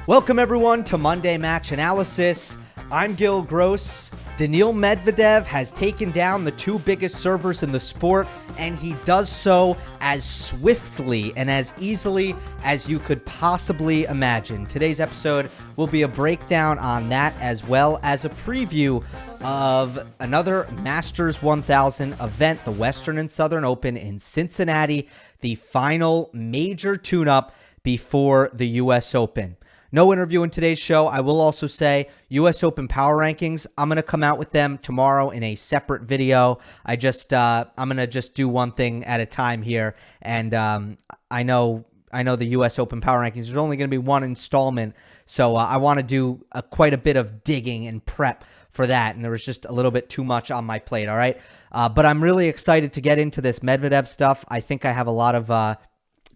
Welcome everyone to Monday Match Analysis. I'm Gill Gross. Daniil Medvedev has taken down the two biggest servers in the sport, and he does so as swiftly and as easily as you could possibly imagine. Today's episode will be a breakdown on that, as well as a preview of another Masters 1000 event, the Western and Southern Open in Cincinnati, the final major tune-up before the U.S. Open. No interview in today's show. I will also say U.S. Open Power Rankings. I'm going to come out with them tomorrow in a separate video. I'm going to just do one thing at a time here. And I know the U.S. Open Power Rankings. There's only going to be one installment. So I want to do quite a bit of digging and prep for that. And there was just a little bit too much on my plate. All right. But I'm really excited to get into this Medvedev stuff. I think I have a lot of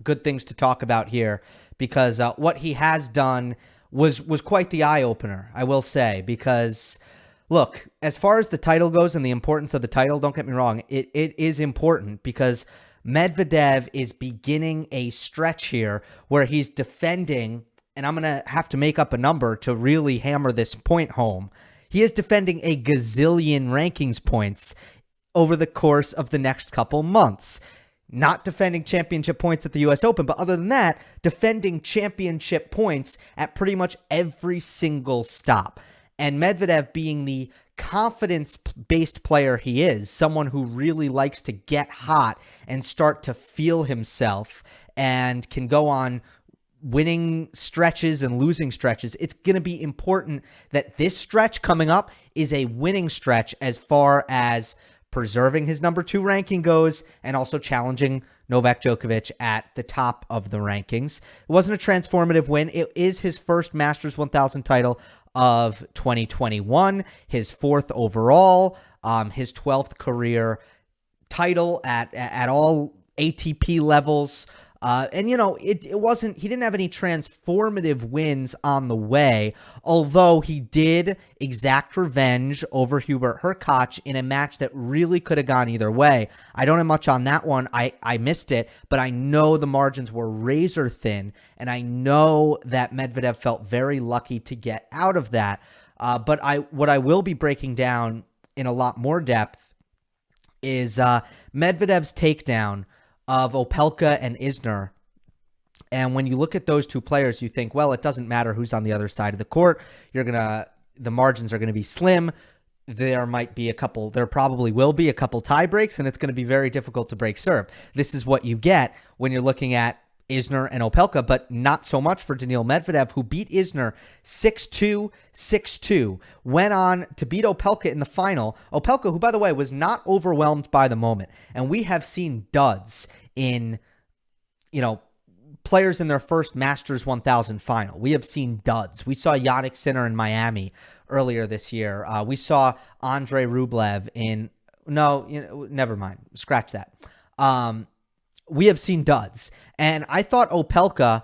good things to talk about here, because what he has done was quite the eye-opener, I will say, because, look, as far as the title goes and the importance of the title, don't get me wrong, it is important, because Medvedev is beginning a stretch here where he's defending, and I'm going to have to make up a number to really hammer this point home. He is defending a gazillion rankings points over the course of the next couple months. Not defending championship points at the U.S. Open, but other than that, defending championship points at pretty much every single stop. And Medvedev, being the confidence-based player he is, someone who really likes to get hot and start to feel himself and can go on winning stretches and losing stretches, it's going to be important that this stretch coming up is a winning stretch as far as preserving his number 2 ranking goes, and also challenging Novak Djokovic at the top of the rankings. It wasn't a transformative win. It is his first Masters 1000 title of 2021, his 4th overall, his 12th career title at all ATP levels. And, you know, he didn't have any transformative wins on the way, although he did exact revenge over Hubert Hurkacz in a match that really could have gone either way. I don't have much on that one. I missed it, but I know the margins were razor thin, and I know that Medvedev felt very lucky to get out of that. But what I will be breaking down in a lot more depth is Medvedev's takedown of Opelka and Isner. And when you look at those two players, you think, well, it doesn't matter who's on the other side of the court. The margins are going to be slim. There probably will be a couple tie breaks, and it's going to be very difficult to break serve. This is what you get when you're looking at Isner and Opelka, but not so much for Daniil Medvedev, who beat Isner 6-2, 6-2, went on to beat Opelka in the final. Opelka, who, by the way, was not overwhelmed by the moment. And we have seen duds in, players in their first Masters 1000 final. We have seen duds. We saw Jannik Sinner in Miami earlier this year. We saw Andrey Rublev never mind. Scratch that. We have seen duds. And I thought Opelka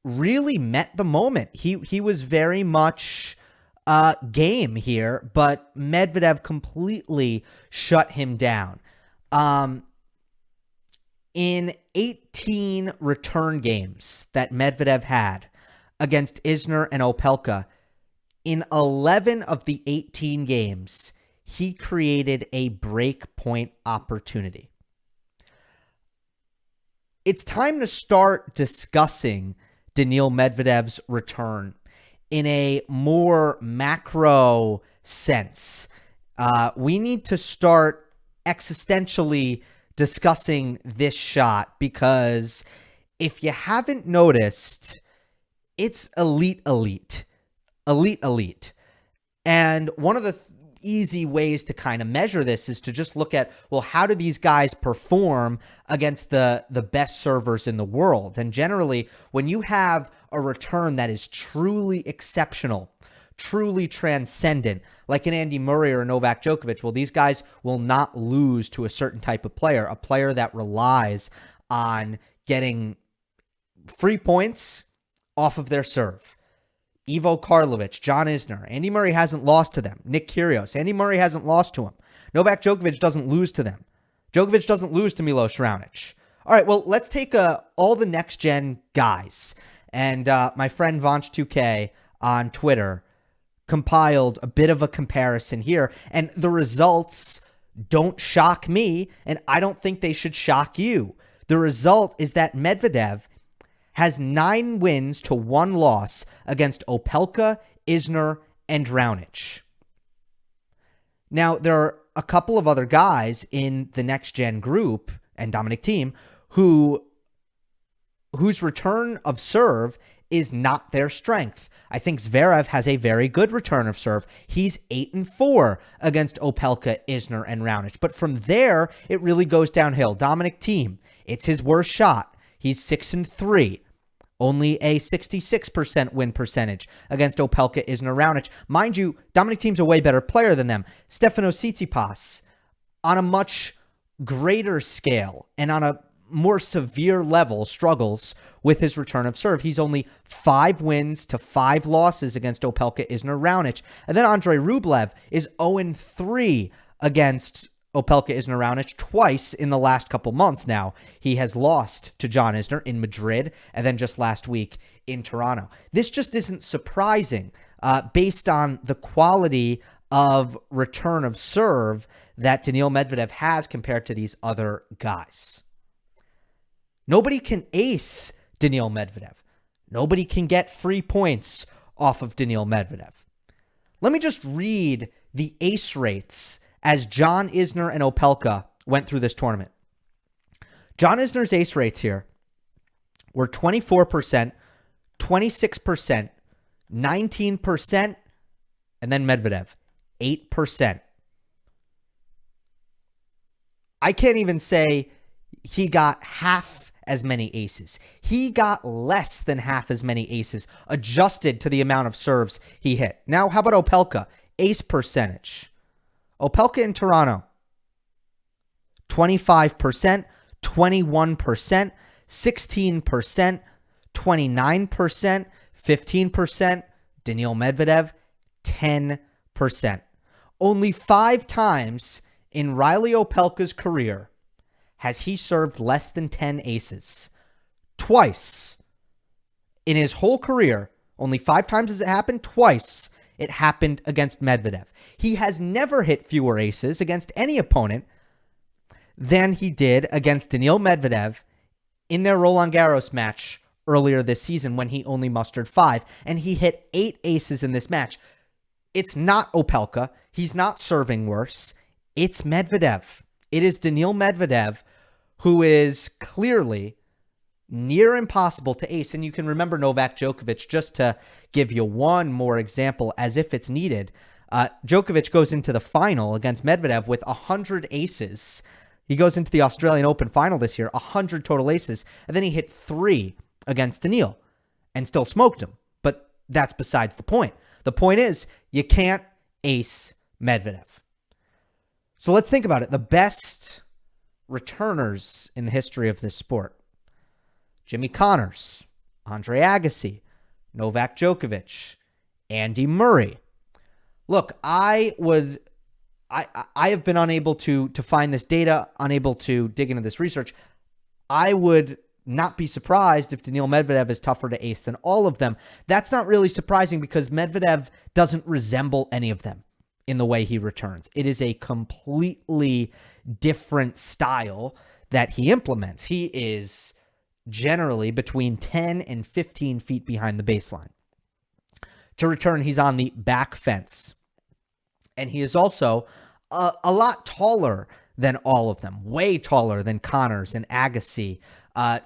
really met the moment. He was very much game here, but Medvedev completely shut him down. In 18 return games that Medvedev had against Isner and Opelka, in 11 of the 18 games, he created a break point opportunity. It's time to start discussing Daniil Medvedev's return in a more macro sense. We need to start existentially discussing this shot, because if you haven't noticed, it's elite. And one of the easy ways to kind of measure this is to just look at, well, how do these guys perform against the best servers in the world? And generally, when you have a return that is truly exceptional, truly transcendent, like an Andy Murray or Novak Djokovic, well, these guys will not lose to a certain type of player, a player that relies on getting free points off of their serve. Ivo Karlovic, John Isner. Andy Murray hasn't lost to them. Nick Kyrgios. Andy Murray hasn't lost to him. Novak Djokovic doesn't lose to them. Djokovic doesn't lose to Milos Raonic. All right, well, let's take all the next-gen guys And my friend Vanch2K on Twitter compiled a bit of a comparison here. And the results don't shock me, and I don't think they should shock you. The result is that Medvedev has 9 wins to 1 loss against Opelka, Isner, and Raonic. Now, there are a couple of other guys in the next-gen group and Dominic Thiem whose return of serve is not their strength. I think Zverev has a very good return of serve. He's 8-4 against Opelka, Isner, and Raonic. But from there, it really goes downhill. Dominic Thiem, it's his worst shot. He's 6-3. Only a 66% win percentage against Opelka, Isner, Raonic. Mind you, Dominic Thiem's a way better player than them. Stefanos Tsitsipas, on a much greater scale and on a more severe level, struggles with his return of serve. He's only 5 wins to 5 losses against Opelka, Isner, Raonic. And then Andrey Rublev is 0-3 against Opelka, Isner, Raonic twice in the last couple months now. He has lost to John Isner in Madrid and then just last week in Toronto. This just isn't surprising based on the quality of return of serve that Daniil Medvedev has compared to these other guys. Nobody can ace Daniil Medvedev. Nobody can get free points off of Daniil Medvedev. Let me just read the ace rates as John Isner and Opelka went through this tournament. John Isner's ace rates here were 24%, 26%, 19%, and then Medvedev, 8%. I can't even say he got half as many aces. He got less than half as many aces adjusted to the amount of serves he hit. Now, how about Opelka? Ace percentage. Opelka in Toronto, 25%, 21%, 16%, 29%, 15%. Daniil Medvedev, 10%. Only 5 times in Reilly Opelka's career has he served less than 10 aces. Twice. In his whole career, only 5 times has it happened. Twice it happened against Medvedev. He has never hit fewer aces against any opponent than he did against Daniil Medvedev in their Roland Garros match earlier this season when he only mustered 5. And he hit 8 aces in this match. It's not Opelka. He's not serving worse. It's Medvedev. It is Daniil Medvedev who is clearly near impossible to ace. And you can remember Novak Djokovic, just to give you one more example as if it's needed. Djokovic goes into the final against Medvedev with 100 aces. He goes into the Australian Open final this year, 100 total aces, and then he hit 3 against Daniil and still smoked him. But that's besides the point. The point is, you can't ace Medvedev. So let's think about it. The best returners in the history of this sport: Jimmy Connors, Andre Agassi, Novak Djokovic, Andy Murray. Look, I have been unable to find this data, unable to dig into this research. I would not be surprised if Daniil Medvedev is tougher to ace than all of them. That's not really surprising because Medvedev doesn't resemble any of them in the way he returns. It is a completely different style that he implements. He is generally between 10 and 15 feet behind the baseline. To return, he's on the back fence. And he is also a lot taller than all of them, way taller than Connors and Agassi,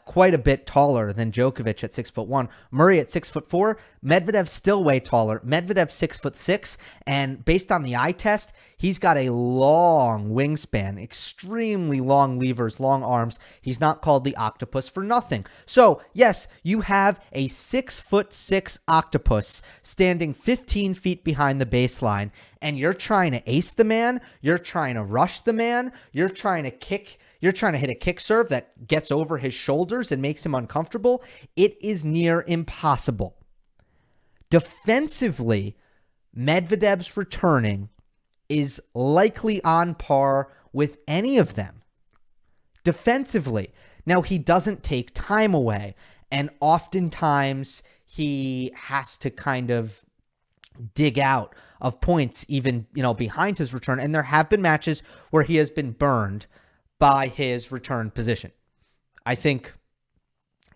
quite a bit taller than Djokovic at 6'1", Murray at 6'4". Medvedev's still way taller. Medvedev's 6'6", and based on the eye test, he's got a long wingspan, extremely long levers, long arms. He's not called the octopus for nothing. So yes, you have a 6'6" octopus standing 15 feet behind the baseline, and you're trying to ace the man. You're trying to rush the man. You're trying to kick. You're trying to hit a kick serve that gets over his shoulders and makes him uncomfortable. It is near impossible. Defensively, Medvedev's returning is likely on par with any of them. Defensively. Now, he doesn't take time away. And oftentimes he has to kind of dig out of points even, behind his return. And there have been matches where he has been burned by his return position. I think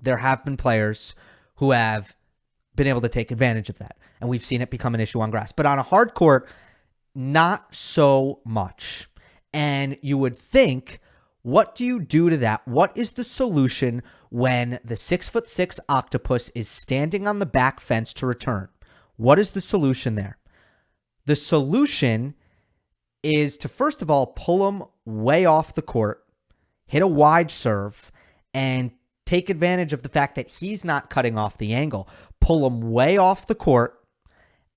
there have been players who have been able to take advantage of that. And we've seen it become an issue on grass. But on a hard court, not so much. And you would think, what do you do to that? What is the solution when the 6'6" octopus is standing on the back fence to return? What is the solution there? The solution is to, first of all, pull him way off the court, hit a wide serve, and take advantage of the fact that he's not cutting off the angle. Pull him way off the court,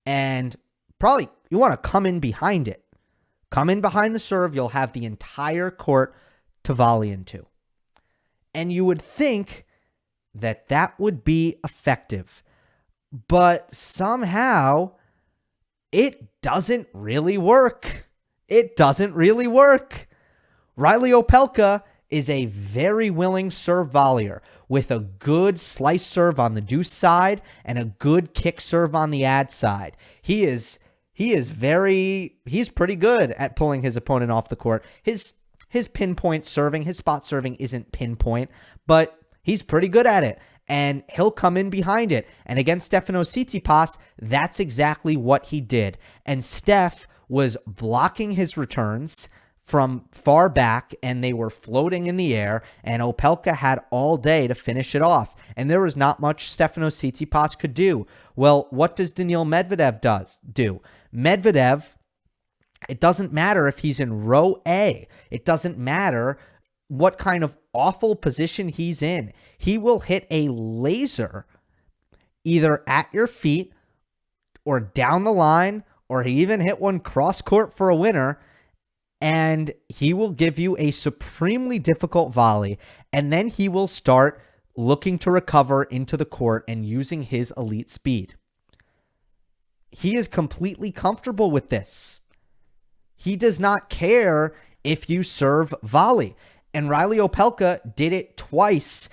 and probably you want to come in behind it. Come in behind the serve. You'll have the entire court to volley into. And you would think that that would be effective. But somehow it doesn't really work. It doesn't really work. Reilly Opelka is a very willing serve volleyer with a good slice serve on the deuce side and a good kick serve on the ad side. He's pretty good at pulling his opponent off the court. His pinpoint serving, his spot serving isn't pinpoint, but he's pretty good at it. And he'll come in behind it. And against Stefanos Tsitsipas, that's exactly what he did. And Steph was blocking his returns from far back, and they were floating in the air, and Opelka had all day to finish it off. And there was not much Stefanos Tsitsipas could do. Well, what does Daniil Medvedev do? Medvedev, it doesn't matter if he's in row A. It doesn't matter what kind of awful position he's in. He will hit a laser either at your feet or down the line, or he even hit one cross court for a winner, and he will give you a supremely difficult volley, and then he will start looking to recover into the court and using his elite speed. He is completely comfortable with this. He does not care if you serve volley. And Reilly Opelka did it twice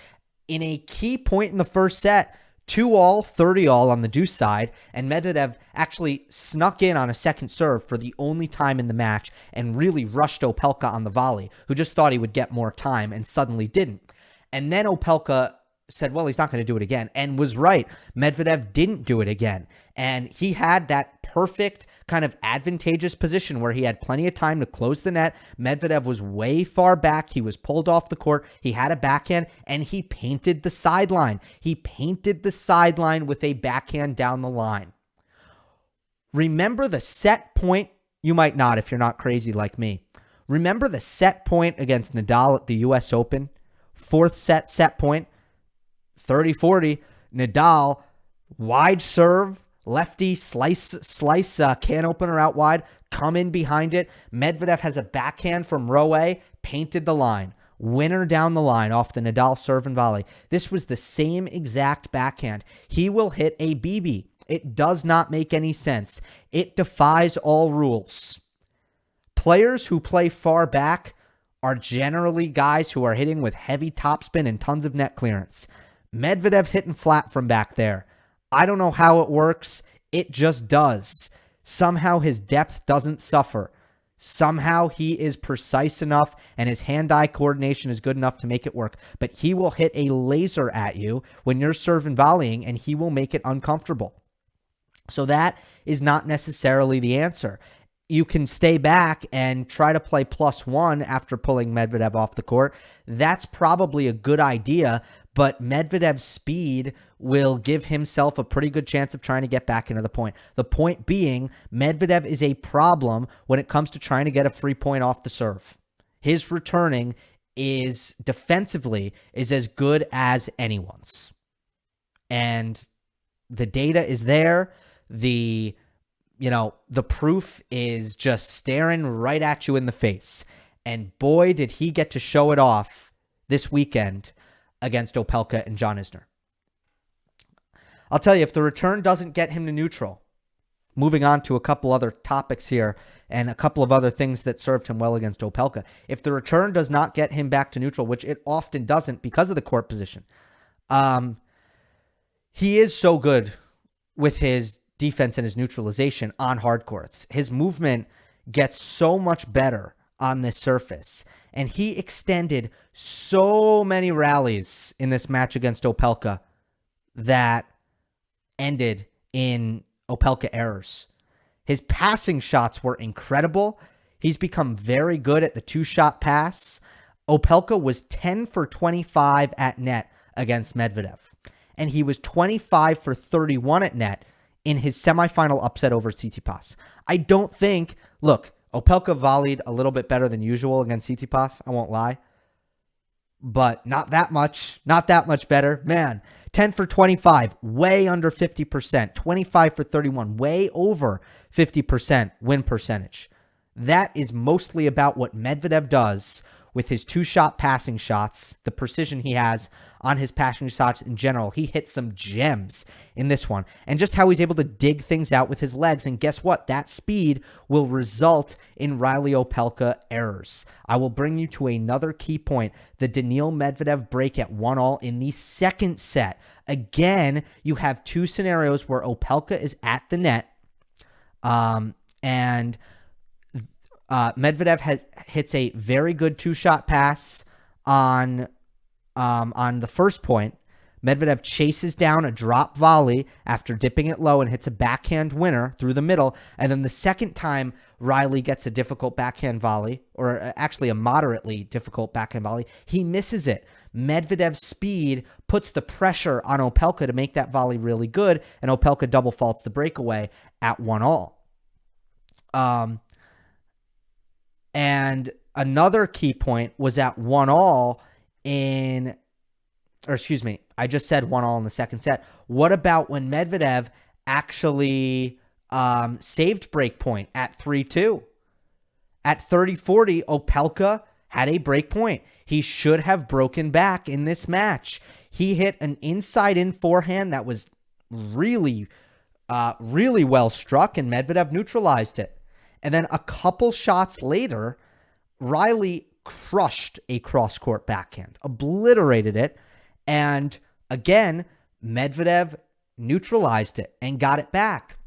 in a key point in the first set. 2-all, 30-all on the deuce side, and Medvedev actually snuck in on a second serve for the only time in the match and really rushed Opelka on the volley, who just thought he would get more time and suddenly didn't. And then Opelka said, well, he's not going to do it again, and was right. Medvedev didn't do it again. And he had that perfect kind of advantageous position where he had plenty of time to close the net. Medvedev was way far back. He was pulled off the court. He had a backhand, and he painted the sideline. He painted the sideline with a backhand down the line. Remember the set point? You might not if you're not crazy like me. Remember the set point against Nadal at the US Open? Fourth set point. 30-40, Nadal, wide serve, lefty, slice, can opener out wide, come in behind it. Medvedev has a backhand from row A, painted the line. Winner down the line off the Nadal serve and volley. This was the same exact backhand. He will hit a BB. It does not make any sense. It defies all rules. Players who play far back are generally guys who are hitting with heavy topspin and tons of net clearance. Medvedev's hitting flat from back there. I don't know how it works. It just does. Somehow his depth doesn't suffer. Somehow he is precise enough and his hand-eye coordination is good enough to make it work. But he will hit a laser at you when you're serving volleying, and he will make it uncomfortable. So that is not necessarily the answer. You can stay back and try to play +1 after pulling Medvedev off the court. That's probably a good idea, but Medvedev's speed will give himself a pretty good chance of trying to get back into the point. The point being, Medvedev is a problem when it comes to trying to get a free point off the serve. His returning is defensively is as good as anyone's. And the data is there. The proof is just staring right at you in the face. And boy, did he get to show it off this weekend against Opelka and John Isner. I'll tell you, if the return doesn't get him to neutral, moving on to a couple other topics here and a couple of other things that served him well against Opelka. If the return does not get him back to neutral, which it often doesn't because of the court position, He is so good with his defense and his neutralization on hard courts. His movement gets so much better on this surface. And he extended so many rallies in this match against Opelka that ended in Opelka errors. His passing shots were incredible. He's become very good at the two-shot pass. Opelka was 10 for 25 at net against Medvedev. And he was 25 for 31 at net in his semifinal upset over Tsitsipas. I don't think, look, Opelka volleyed a little bit better than usual against Tsitsipas, I won't lie. But not that much better. Man, 10 for 25, way under 50%. 25 for 31, way over 50% win percentage. That is mostly about what Medvedev does with his two-shot passing shots, the precision he has on his passing shots in general. He hit some gems in this one. And just how he's able to dig things out with his legs. And guess what? That speed will result in Reilly Opelka errors. I will bring you to another key point. The Daniil Medvedev break at 1-1 in the second set. Again, you have two scenarios where Opelka is at the net. And Medvedev hits a very good two-shot pass on the first point. Medvedev chases down a drop volley after dipping it low and hits a backhand winner through the middle. And then the second time Reilly gets a difficult backhand volley, or actually a moderately difficult backhand volley, he misses it. Medvedev's speed puts the pressure on Opelka to make that volley really good, and Opelka double faults the breakaway at 1-1. And another key point was at 1-1 I just said 1-1 in the second set. What about when Medvedev actually saved break point at 3-2? At 30-40, Opelka had a break point. He should have broken back in this match. He hit an inside-in forehand that was really well struck, and Medvedev neutralized it. And then a couple shots later, Reilly crushed a cross-court backhand, obliterated it, and again, Medvedev neutralized it and got it back.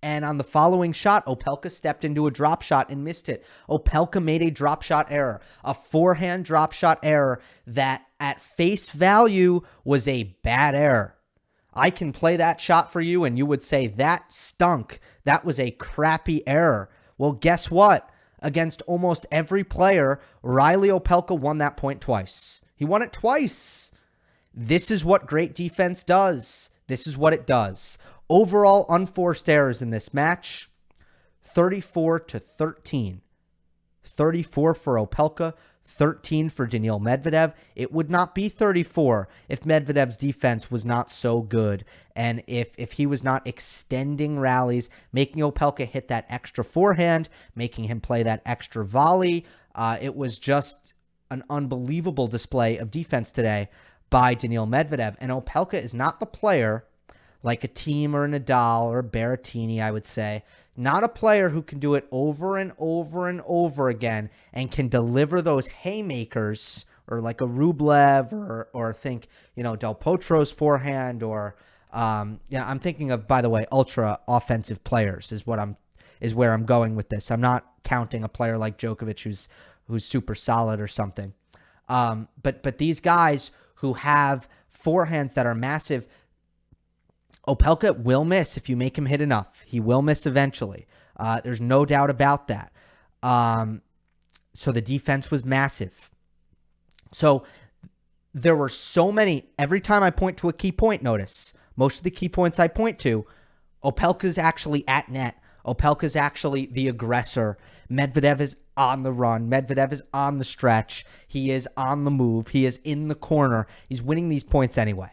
And on the following shot, Opelka stepped into a drop shot and missed it. Opelka made a drop shot error, a forehand drop shot error that at face value was a bad error. I can play that shot for you and you would say that stunk. That was a crappy error. Well, guess what? Against almost every player, Reilly Opelka won that point twice. He won it twice. This is what great defense does. This is what it does. Overall unforced errors in this match, 34-13. 34 for Opelka, 13 for Daniil Medvedev. It would not be 34 if Medvedev's defense was not so good and if he was not extending rallies, making Opelka hit that extra forehand, making him play that extra volley. It was just an unbelievable display of defense today by Daniil Medvedev. And Opelka is not the player like a Thiem or a Nadal or a Berrettini, I would say. Not a player who can do it over and over and over again and can deliver those haymakers, or like a Rublev or think, Del Potro's forehand, or I'm thinking of, by the way, ultra offensive players is where I'm going with this. I'm not counting a player like Djokovic who's super solid or something. But these guys who have forehands that are massive, Opelka will miss if you make him hit enough. He will miss eventually. There's no doubt about that. So the defense was massive. So there were so many. Every time I point to a key point, notice, most of the key points I point to, Opelka's actually at net. Opelka's actually the aggressor. Medvedev is on the run. Medvedev is on the stretch. He is on the move. He is in the corner. He's winning these points anyway.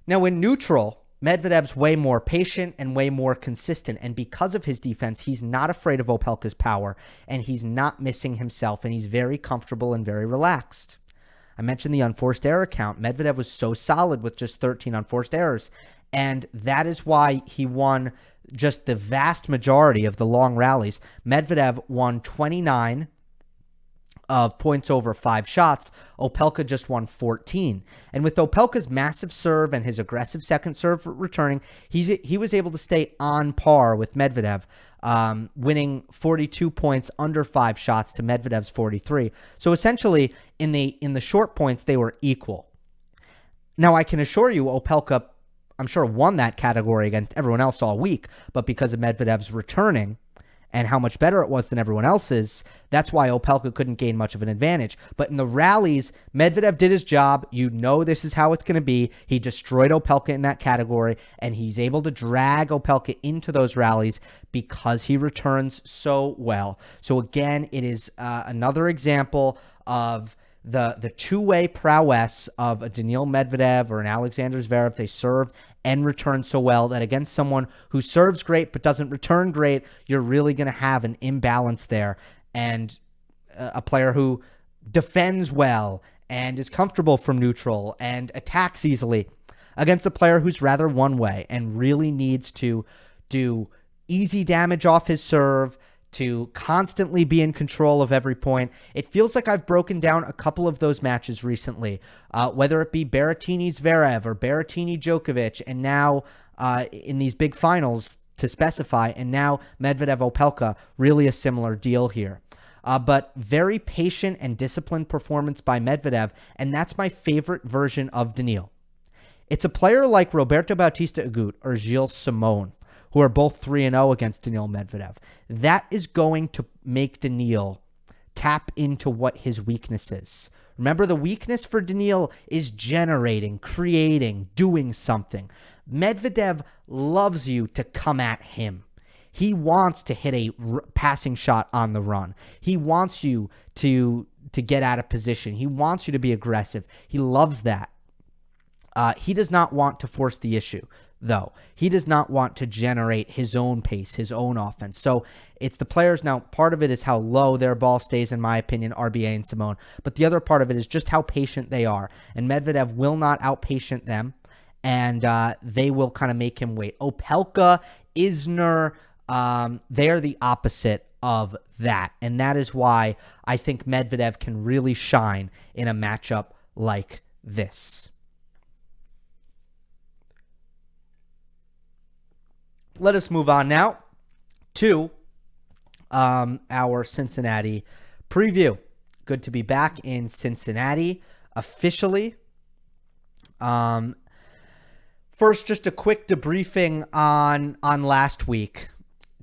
Now, in neutral, Medvedev's way more patient and way more consistent, and because of his defense, he's not afraid of Opelka's power, and he's not missing himself, and he's very comfortable and very relaxed. I mentioned the unforced error count. Medvedev was so solid with just 13 unforced errors, and that is why he won just the vast majority of the long rallies. Medvedev won 29 of points over 5 shots, Opelka just won 14. And with Opelka's massive serve and his aggressive second serve returning, he was able to stay on par with Medvedev, winning 42 points under 5 shots to Medvedev's 43. So essentially, in the short points, they were equal. Now, I can assure you, Opelka, I'm sure, won that category against everyone else all week, but because of Medvedev's returning and how much better it was than everyone else's, that's why Opelka couldn't gain much of an advantage. But in the rallies, Medvedev did his job. You know this is how it's going to be. He destroyed Opelka in that category, and he's able to drag Opelka into those rallies because he returns so well. So again, it is another example of the two-way prowess of a Daniil Medvedev or an Alexander Zverev. They serve and return so well that against someone who serves great but doesn't return great, you're really going to have an imbalance there. And a player who defends well and is comfortable from neutral and attacks easily against a player who's rather one-way and really needs to do easy damage off his serve, to constantly be in control of every point. It feels like I've broken down a couple of those matches recently, whether it be Berrettini-Zverev or Berrettini-Djokovic, and now in these big finals to specify, and now Medvedev-Opelka, really a similar deal here. But very patient and disciplined performance by Medvedev, and that's my favorite version of Daniil. It's a player like Roberto Bautista Agut or Gilles Simon, who are both 3-0 against Daniil Medvedev. That is going to make Daniil tap into what his weakness is. Remember, the weakness for Daniil is generating, creating, doing something. Medvedev loves you to come at him. He wants to hit a passing shot on the run. He wants you to get out of position. He wants you to be aggressive. He loves that. He does not want to force the issue, though. He does not want to generate his own pace, his own offense. So it's the players. Now, part of it is how low their ball stays, in my opinion, RBA and Simone. But the other part of it is just how patient they are. And Medvedev will not outpatient them, and they will kind of make him wait. Opelka, Isner, they're the opposite of that. And that is why I think Medvedev can really shine in a matchup like this. Let us move on now to our Cincinnati preview. Good to be back in Cincinnati officially. First, just a quick debriefing on last week.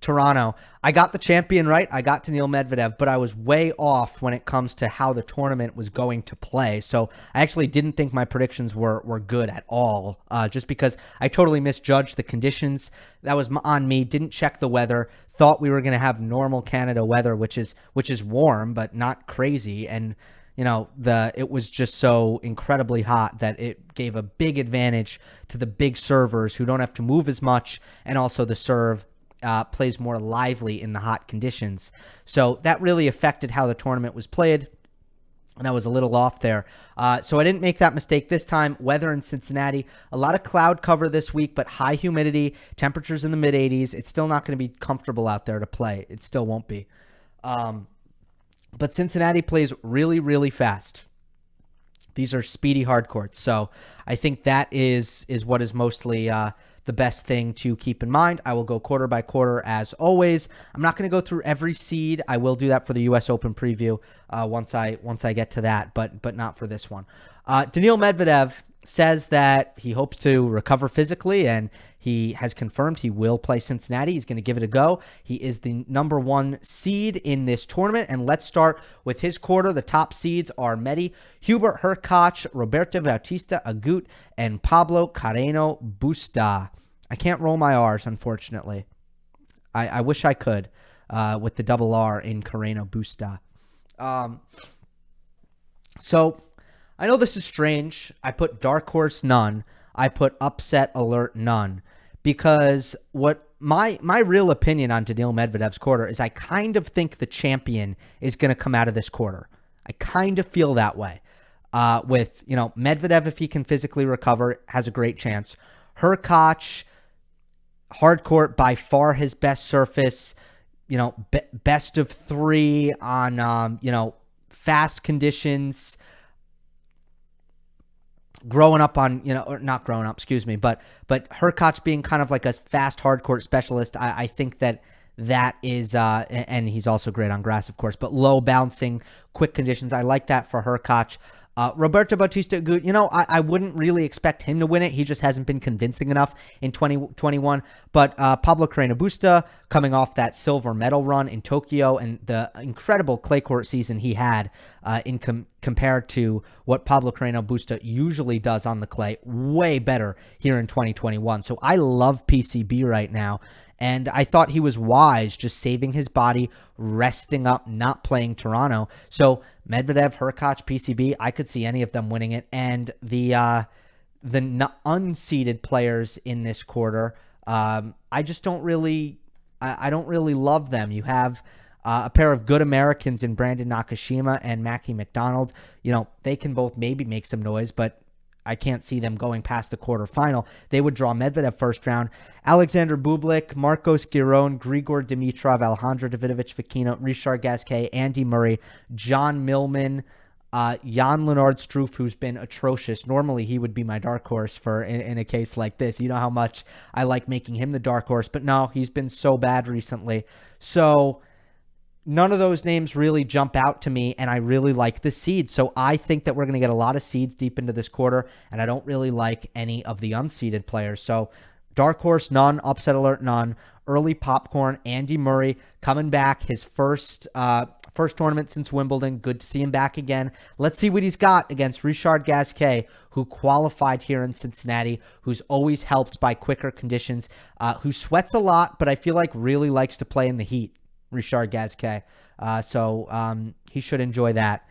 Toronto. I got the champion right. I got Daniil Medvedev, but I was way off when it comes to how the tournament was going to play. So I actually didn't think my predictions were good at all, just because I totally misjudged the conditions. That was on me. Didn't check the weather. Thought we were going to have normal Canada weather, which is warm but not crazy. And you know, it was just so incredibly hot that it gave a big advantage to the big servers who don't have to move as much, and also the serve plays more lively in the hot conditions. So that really affected how the tournament was played, and I was a little off there. So I didn't make that mistake this time. Weather in Cincinnati, a lot of cloud cover this week, but high humidity, temperatures in the mid-80s. It's still not going to be comfortable out there to play. It still won't be. But Cincinnati plays really, really fast. These are speedy hard courts. So I think that is what is mostly the best thing to keep in mind. I will go quarter by quarter as always. I'm not going to go through every seed. I will do that for the U.S. Open preview once I get to that, but not for this one. Daniil Medvedev says that he hopes to recover physically, and he has confirmed he will play Cincinnati. He's going to give it a go. He is the number 1 seed in this tournament, and let's start with his quarter. The top seeds are Medi, Hubert Hurkacz, Roberto Bautista Agut, and Pablo Carreno Busta. I can't roll my R's, unfortunately. I wish I could with the double R in Carreno Busta. So I know this is strange. I put dark horse none. I put upset alert none, because what my real opinion on Daniil Medvedev's quarter is I kind of think the champion is going to come out of this quarter. I kind of feel that way. With, Medvedev, if he can physically recover, has a great chance. Hurkacz, hard court, by far his best surface, best of 3 on, fast conditions. Growing up on, or not growing up, excuse me, but Hurkacz being kind of like a fast hardcourt specialist, I think that is, and he's also great on grass, of course, but low bouncing, quick conditions. I like that for Hurkacz. Roberto Bautista Agut, I wouldn't really expect him to win it. He just hasn't been convincing enough in 2021. But Pablo Carreño Busta, coming off that silver medal run in Tokyo and the incredible clay court season he had compared to what Pablo Carreño Busta usually does on the clay, way better here in 2021. So I love PCB right now. And I thought he was wise, just saving his body, resting up, not playing Toronto. So Medvedev, Hurkacz, PCB, I could see any of them winning it. And the unseeded players in this quarter, I just don't really, I don't really love them. You have a pair of good Americans in Brandon Nakashima and Mackie McDonald. They can both maybe make some noise, but I can't see them going past the quarterfinal. They would draw Medvedev first round. Alexander Bublik, Marcos Giron, Grigor Dimitrov, Alejandro Davidovich Fokina, Richard Gasquet, Andy Murray, John Millman, Jan Leonard Struff, who's been atrocious. Normally, he would be my dark horse in a case like this. You know how much I like making him the dark horse, but no, he's been so bad recently. So none of those names really jump out to me, and I really like the seeds. So I think that we're going to get a lot of seeds deep into this quarter, and I don't really like any of the unseeded players. So dark horse, none. Upset alert, none. Early popcorn, Andy Murray coming back, his first tournament since Wimbledon. Good to see him back again. Let's see what he's got against Richard Gasquet, who qualified here in Cincinnati, who's always helped by quicker conditions, who sweats a lot, but I feel like really likes to play in the heat. Richard Gasquet. So he should enjoy that.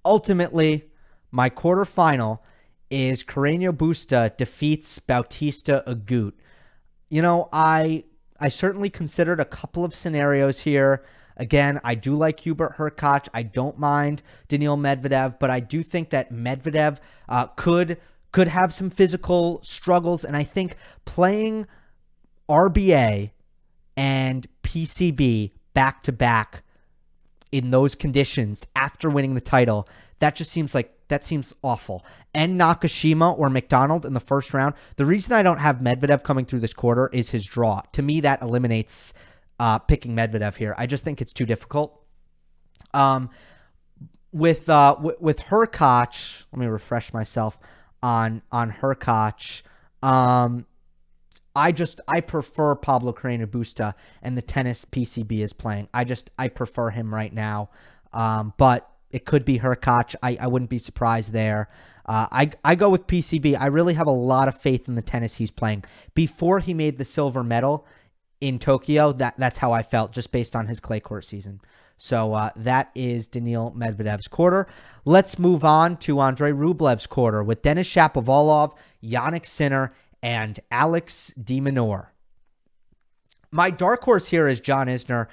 Ultimately, my quarterfinal is Carreño Busta defeats Bautista Agut. I certainly considered a couple of scenarios here. Again, I do like Hubert Hurkacz. I don't mind Daniil Medvedev, but I do think that Medvedev could have some physical struggles, and I think playing RBA and PCB back-to-back in those conditions after winning the title, that seems awful. And Nakashima or McDonald in the first round. The reason I don't have Medvedev coming through this quarter is his draw. To me, that eliminates picking Medvedev here. I just think it's too difficult. With Hurkacz, let me refresh myself on Hurkacz. I prefer Pablo Carreño Busta and the tennis PCB is playing. I prefer him right now. But it could be Hurkacz. I wouldn't be surprised there. I go with PCB. I really have a lot of faith in the tennis he's playing. Before he made the silver medal in Tokyo, that's how I felt, just based on his clay court season. So that is Daniil Medvedev's quarter. Let's move on to Andrey Rublev's quarter with Denis Shapovalov, Jannik Sinner, and Alex de Minaur. My dark horse here is John Isner.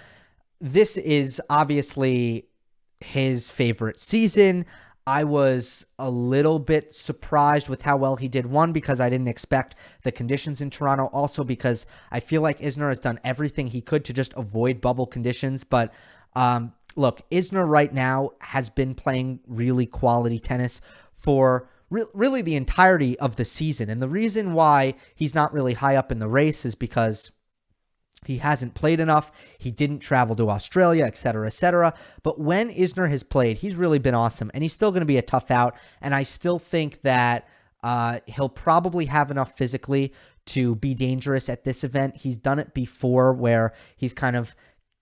This is obviously his favorite season. I was a little bit surprised with how well he did. One, because I didn't expect the conditions in Toronto. Also, because I feel like Isner has done everything he could to just avoid bubble conditions. But look, Isner right now has been playing really quality tennis for really the entirety of the season. And the reason why he's not really high up in the race is because he hasn't played enough. He didn't travel to Australia, et cetera, et cetera. But when Isner has played, he's really been awesome. And he's still going to be a tough out. And I still think that he'll probably have enough physically to be dangerous at this event. He's done it before where he's kind of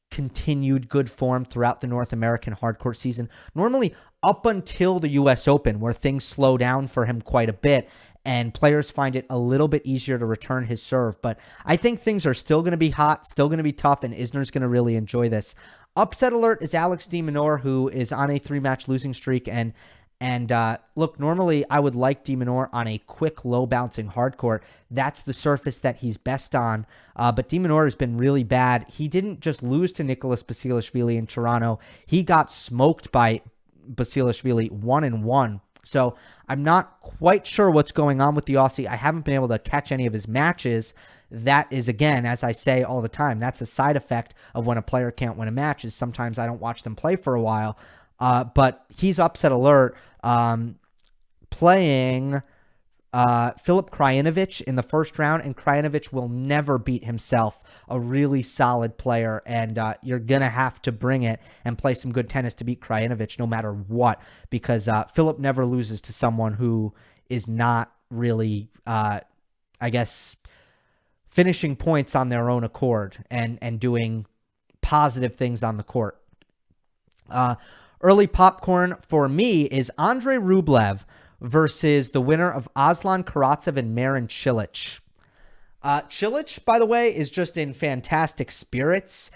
continued good form throughout the North American hardcourt season. Normally up until the U.S. Open, where things slow down for him quite a bit, and players find it a little bit easier to return his serve. But I think things are still going to be hot, still going to be tough, and Isner's going to really enjoy this. Upset alert is Alex de Minaur, who is on a 3-match losing streak. And look, normally I would like de Minaur on a quick, low-bouncing hardcourt. That's the surface that he's best on. But de Minaur has been really bad. He didn't just lose to Nicholas Basilashvili in Toronto. He got smoked by Basilashvili 1-1. So I'm not quite sure what's going on with the Aussie. I haven't been able to catch any of his matches that is, again, as I say all the time, that's a side effect of when a player can't win a match, is sometimes I don't watch them play for a while. But he's upset alert, playing Filip Krajinovic in the first round, and Krajinovic will never beat himself, a really solid player, and you're going to have to bring it and play some good tennis to beat Krajinovic no matter what, because Filip never loses to someone who is not really, I guess, finishing points on their own accord and doing positive things on the court. Early popcorn for me is Andrey Rublev versus the winner of Aslan Karatsev and Marin Cilic. Cilic, by the way, is just in fantastic spirits.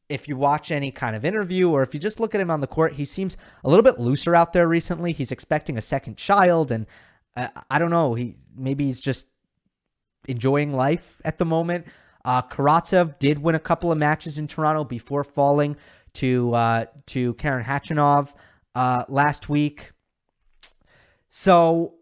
If you watch any kind of interview or if you just look at him on the court, he seems a little bit looser out there recently. He's expecting a second child, and I don't know, maybe he's just enjoying life at the moment. Karatsev did win a couple of matches in Toronto before falling to Karen Khachanov last week. So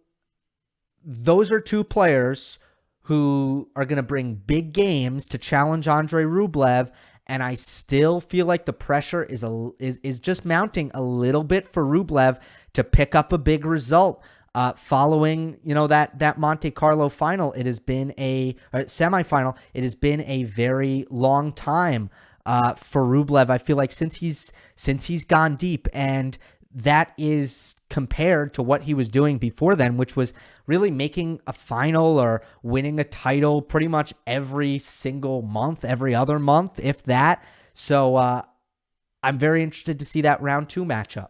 those are two players who are going to bring big games to challenge Andrey Rublev, and I still feel like the pressure is just mounting a little bit for Rublev to pick up a big result. Following, that Monte Carlo final, it has been semifinal. It has been a very long time for Rublev. I feel like since he's gone deep, and that is compared to what he was doing before then, which was really making a final or winning a title pretty much every single month, every other month, if that. So I'm very interested to see that round 2 matchup.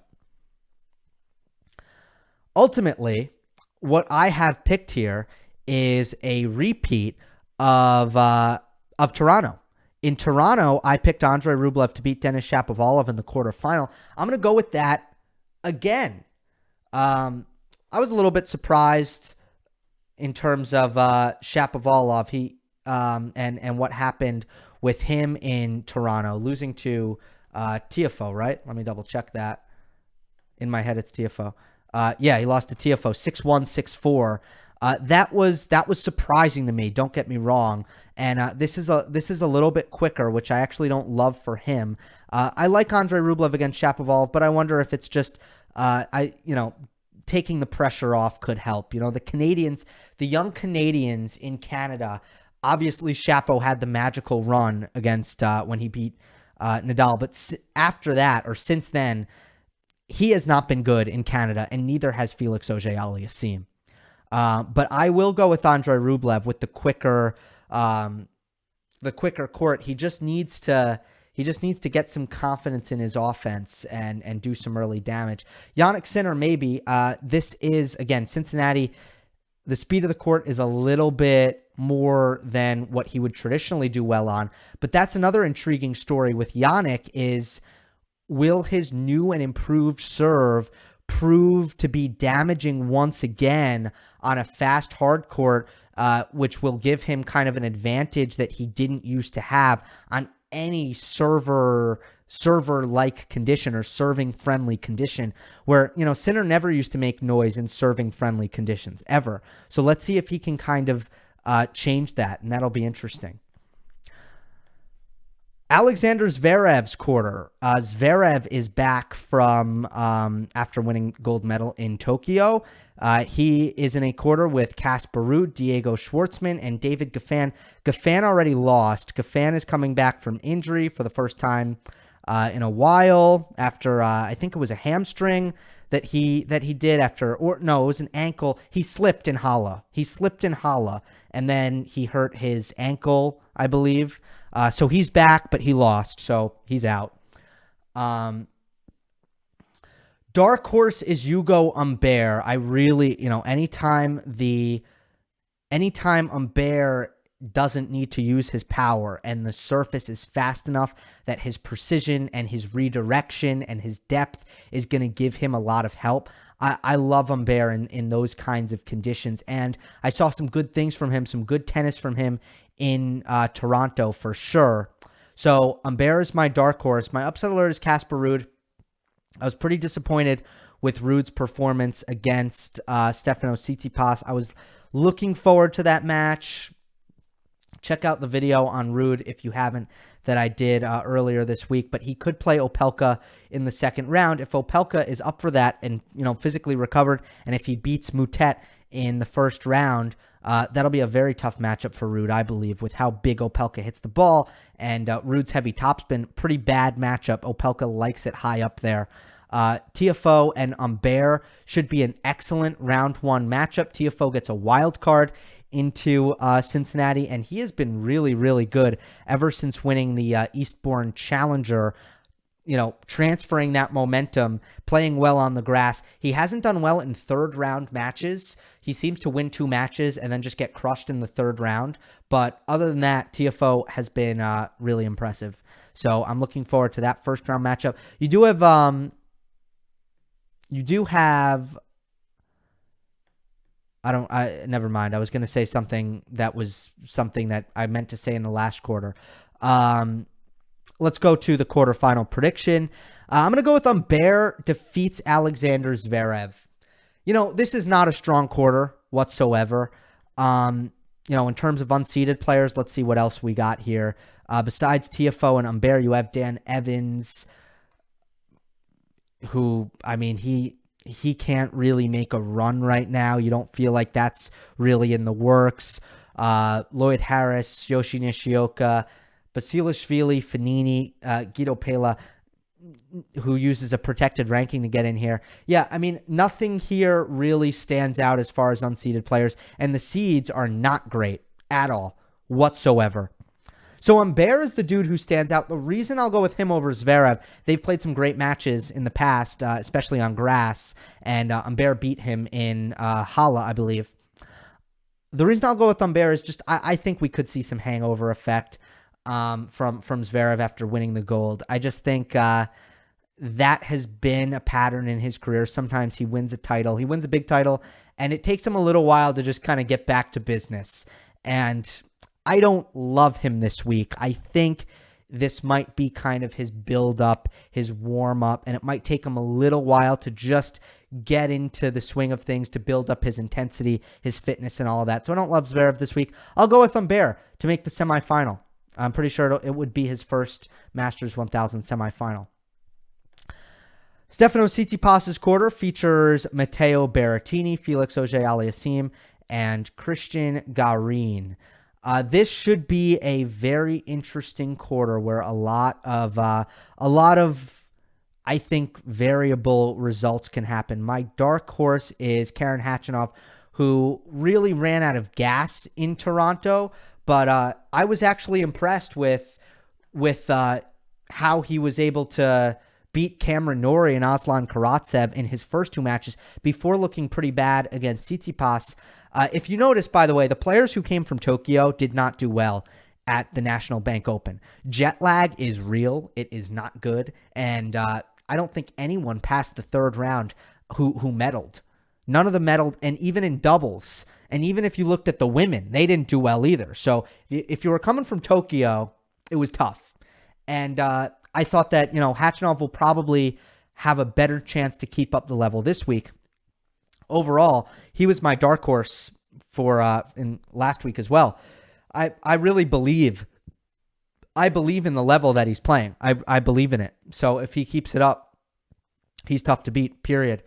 Ultimately, what I have picked here is a repeat of Toronto. In Toronto, I picked Andrey Rublev to beat Denis Shapovalov in the quarterfinal. I'm going to go with that again. I was a little bit surprised in terms of Shapovalov. He and what happened with him in Toronto, losing to Tiafoe, right? Let me double check that. In my head, it's Tiafoe. He lost to Tiafoe 6-1, 6-4. That was surprising to me. Don't get me wrong. And this is a little bit quicker, which I actually don't love for him. I like Andrey Rublev against Shapovalov, but I wonder if it's just taking the pressure off could help. The Canadians, the young Canadians in Canada. Obviously, Shapo had the magical run against when he beat Nadal, but after that or since then, he has not been good in Canada, and neither has Felix Auger-Aliassime. But I will go with Andrey Rublev with the quicker court. He just needs to get some confidence in his offense and do some early damage. Jannik Sinner, maybe. This is, again, Cincinnati. The speed of the court is a little bit more than what he would traditionally do well on. But that's another intriguing story with Jannik is, will his new and improved serve prove to be damaging once again on a fast hard court, which will give him kind of an advantage that he didn't used to have on any server-like condition or serving-friendly condition, where, Sinner never used to make noise in serving-friendly conditions, ever. So let's see if he can kind of change that, and that'll be interesting. Alexander Zverev's quarter. Zverev is back from after winning gold medal in Tokyo. He is in a quarter with Casper Ruud, Diego Schwartzman, and David Goffin. Goffin already lost. Goffin is coming back from injury for the first time in a while after I think it was a hamstring that he did after, or no, it was an ankle. He slipped in Halle. And then he hurt his ankle, I believe. So he's back, but he lost, so he's out. Dark horse is Hugo Humbert. I really, anytime Humbert doesn't need to use his power and the surface is fast enough that his precision and his redirection and his depth is going to give him a lot of help. I love Humbert in those kinds of conditions, and I saw some good things from him, some good tennis from him in Toronto for sure. So Humbert is my dark horse. My upset alert is Casper Ruud. I was pretty disappointed with Ruud's performance against Stefanos Tsitsipas. I was looking forward to that match. Check out the video on Rude if you haven't, that I did earlier this week. But he could play Opelka in the second round. If Opelka is up for that and, physically recovered, and if he beats Moutet in the first round, that'll be a very tough matchup for Rude, I believe, with how big Opelka hits the ball. And Rude's heavy topspin, pretty bad matchup. Opelka likes it high up there. TFO and Humbert should be an excellent round one matchup. TFO gets a wild card into Cincinnati, and he has been really, really good ever since winning the Eastbourne Challenger, transferring that momentum, playing well on the grass. He hasn't done well in third round matches. He seems to win 2 matches and then just get crushed in the third round. But other than that, TFO has been really impressive. So I'm looking forward to that first round matchup. You do have never mind. I was going to say something that was something that I meant to say in the last quarter. Let's go to the quarterfinal prediction. I'm going to go with Humbert defeats Alexander Zverev. This is not a strong quarter whatsoever. In terms of unseeded players, let's see what else we got here. Besides TFO and Humbert, you have Dan Evans, who, he can't really make a run right now. You don't feel like that's really in the works. Lloyd Harris, Yoshi Nishioka, Basilashvili, Fanini, Guido Pella, who uses a protected ranking to get in here. Yeah, nothing here really stands out as far as unseeded players, and the seeds are not great at all whatsoever. So Humbert is the dude who stands out. The reason I'll go with him over Zverev, they've played some great matches in the past, especially on grass, and Humbert beat him in Halle, I believe. The reason I'll go with Humbert is just I think we could see some hangover effect from Zverev after winning the gold. I just think that has been a pattern in his career. Sometimes he wins a title. He wins a big title, and it takes him a little while to just kind of get back to business. And I don't love him this week. I think this might be kind of his build-up, his warm-up, and it might take him a little while to just get into the swing of things, to build up his intensity, his fitness, and all of that. So I don't love Zverev this week. I'll go with Humbert to make the semifinal. I'm pretty sure it would be his first Masters 1000 semifinal. Stefanos Tsitsipas' quarter features Matteo Berrettini, Felix Auger-Aliassime, and Christian Garin. This should be a very interesting quarter where a lot of I think variable results can happen. My dark horse is Karen Khachanov, who really ran out of gas in Toronto, but I was actually impressed with how he was able to beat Cameron Norrie and Aslan Karatsev in his first 2 matches before looking pretty bad against Tsitsipas. If you notice, by the way, the players who came from Tokyo did not do well at the National Bank Open. Jet lag is real. It is not good. And I don't think anyone passed the third round who medaled. None of them medaled. And even in doubles, and even if you looked at the women, they didn't do well either. So if you were coming from Tokyo, it was tough. And I thought that, Khachanov will probably have a better chance to keep up the level this week. Overall, he was my dark horse for in last week as well. I really believe in the level that he's playing. I believe in it. So if he keeps it up, he's tough to beat, period.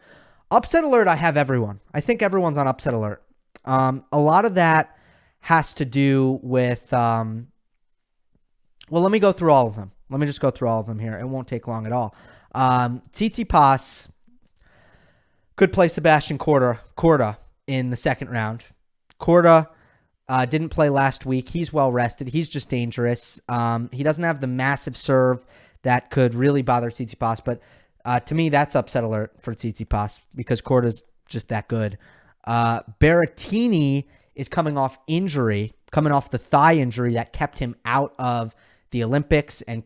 Upset alert, I have everyone. I think everyone's on upset alert. A lot of that has to do with, well, let me go through all of them. Let me just go through all of them here. It won't take long at all. Tsitsipas could play Sebastian Korda in the second round. Korda didn't play last week. He's well rested. He's just dangerous. He doesn't have the massive serve that could really bother Tsitsipas, but to me, that's upset alert for Tsitsipas because Korda's just that good. Berrettini is coming off the thigh injury that kept him out of the Olympics and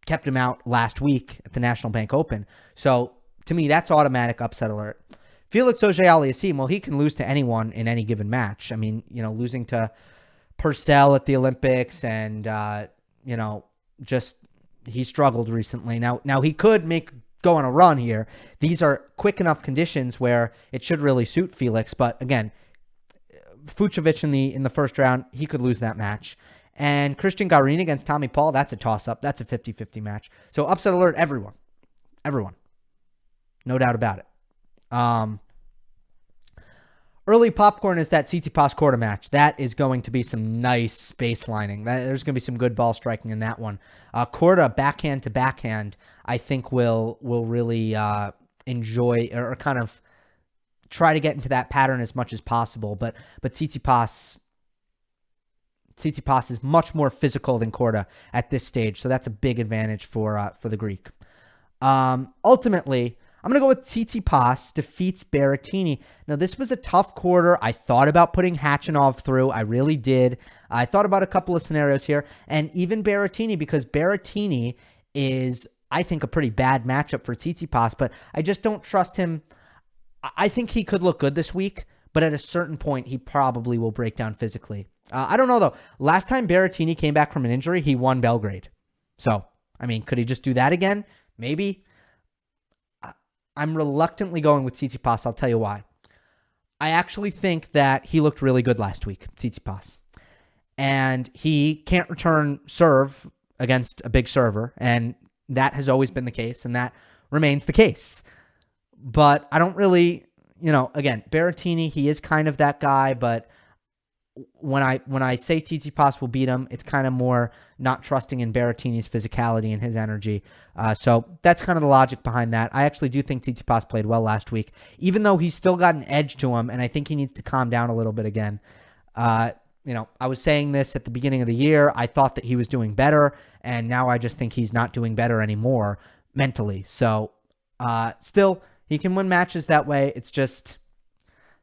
kept him out last week at the National Bank Open. So to me, that's automatic upset alert. Felix Auger-Aliassime, well, he can lose to anyone in any given match. Losing to Purcell at the Olympics and, just he struggled recently. Now he could go on a run here. These are quick enough conditions where it should really suit Felix. But again, Fucsovics in the first round, he could lose that match. And Christian Garin against Tommy Paul, that's a toss-up. That's a 50-50 match. So upset alert, everyone. Everyone. No doubt about it. Early popcorn is that Tsitsipas Korda match. That is going to be some nice baselining. There's going to be some good ball striking in that one. Korda backhand to backhand, I think will really enjoy or kind of try to get into that pattern as much as possible. But Tsitsipas is much more physical than Korda at this stage, so that's a big advantage for the Greek. Ultimately, I'm going to go with Tsitsipas defeats Berrettini. Now, this was a tough quarter. I thought about putting Khachanov through. I really did. I thought about a couple of scenarios here, and even Berrettini, because Berrettini is, I think, a pretty bad matchup for Tsitsipas, but I just don't trust him. I think he could look good this week, but at a certain point, he probably will break down physically. I don't know, though. Last time Berrettini came back from an injury, he won Belgrade. So, I mean, could he just do that again? Maybe. I'm reluctantly going with Tsitsipas. I'll tell you why. I actually think that he looked really good last week, Tsitsipas. And he can't return serve against a big server, and that has always been the case, and that remains the case. But I don't really, again, Berrettini, he is kind of that guy, but when I say Tsitsipas will beat him, it's kind of more not trusting in Berrettini's physicality and his energy. So that's kind of the logic behind that. I actually do think Tsitsipas played well last week, even though he's still got an edge to him, and I think he needs to calm down a little bit again. I was saying this at the beginning of the year. I thought that he was doing better, and now I just think he's not doing better anymore mentally. So still, he can win matches that way. It's just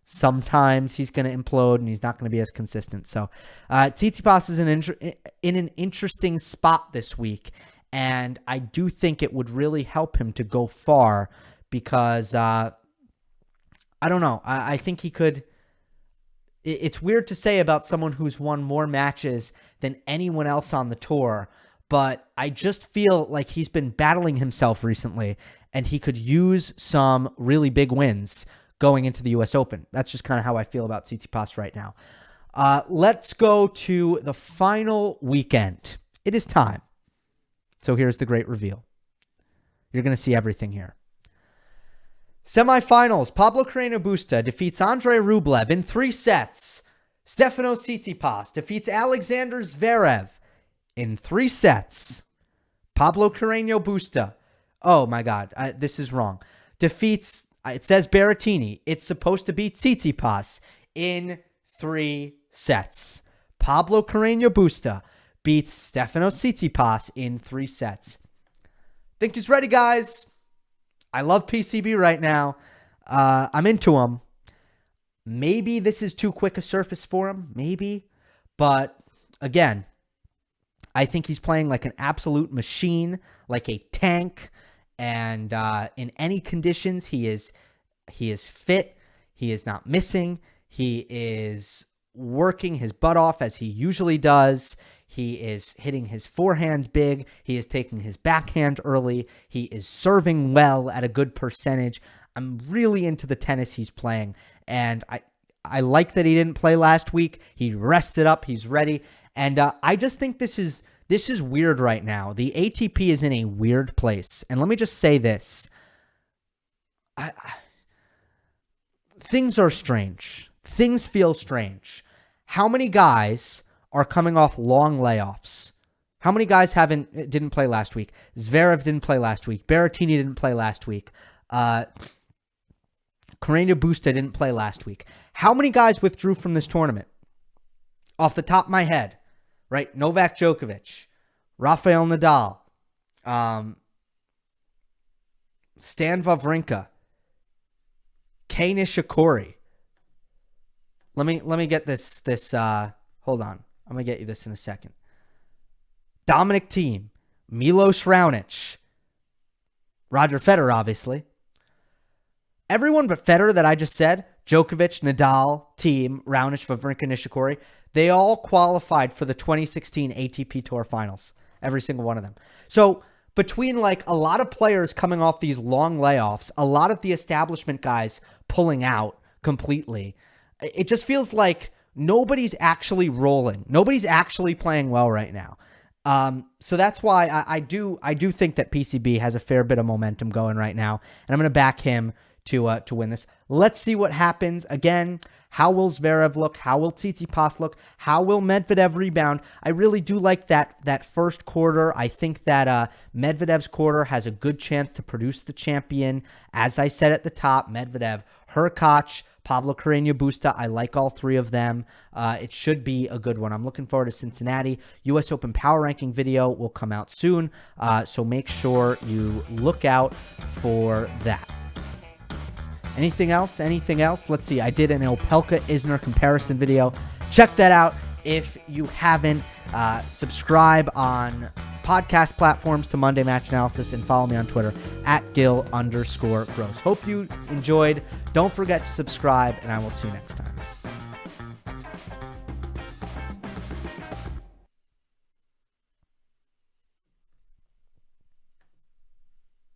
sometimes he's going to implode and he's not going to be as consistent. So Tsitsipas is in an interesting spot this week, and I do think it would really help him to go far because I don't know. I think he could. It's weird to say about someone who's won more matches than anyone else on the tour, but I just feel like he's been battling himself recently, and he could use some really big wins going into the U.S. Open. That's just kind of how I feel about Tsitsipas right now. Let's go to the final weekend. It is time. So here's the great reveal. You're going to see everything here. Semifinals, Pablo Carreño Busta defeats Andrey Rublev in 3 sets. Stefanos Tsitsipas defeats Alexander Zverev in 3 sets. Pablo Carreño Busta, oh my God, this is wrong, defeats, it says Berrettini. It's supposed to be Tsitsipas in 3 sets. Pablo Carreño Busta beats Stefanos Tsitsipas in 3 sets. Think he's ready, guys. I love PCB right now. I'm into him. Maybe this is too quick a surface for him. Maybe. But again, I think he's playing like an absolute machine, like a tank. And in any conditions, he is fit. He is not missing. He is working his butt off as he usually does. He is hitting his forehand big. He is taking his backhand early. He is serving well at a good percentage. I'm really into the tennis he's playing. And I like that he didn't play last week. He rested up. He's ready. And I just think this is weird right now. The ATP is in a weird place. And let me just say this. Things are strange. Things feel strange. How many guys are coming off long layoffs? How many guys didn't play last week? Zverev didn't play last week. Berrettini didn't play last week. Carreño Busta didn't play last week. How many guys withdrew from this tournament? Off the top of my head, right? Novak Djokovic, Rafael Nadal, Stan Wawrinka, Kei Nishikori. Let me get this hold on. I'm going to get you this in a second. Dominic Thiem, Milos Raonic, Roger Federer, obviously. Everyone but Federer that I just said, Djokovic, Nadal, Thiem, Raonic, Wawrinka, Nishikori, they all qualified for the 2016 ATP Tour Finals. Every single one of them. So between like a lot of players coming off these long layoffs, a lot of the establishment guys pulling out completely, it just feels like nobody's actually rolling. Nobody's actually playing well right now. So that's why I do think that PCB has a fair bit of momentum going right now, and I'm going to back him to win this. Let's see what happens. Again, how will Zverev look? How will Tsitsipas look? How will Medvedev rebound? I really do like that first quarter. I think that Medvedev's quarter has a good chance to produce the champion. As I said at the top, Medvedev, Hurkacz, Pablo Carreño Busta. I like all three of them. It should be a good one. I'm looking forward to Cincinnati. U.S. Open Power Ranking video will come out soon, so make sure you look out for that. Anything else? Let's see. I did an Opelka Isner comparison video. Check that out if you haven't. Subscribe on podcast platforms to Monday Match Analysis and follow me on Twitter at Gill_Gross. Hope you enjoyed. Don't forget to subscribe, and I will see you next time.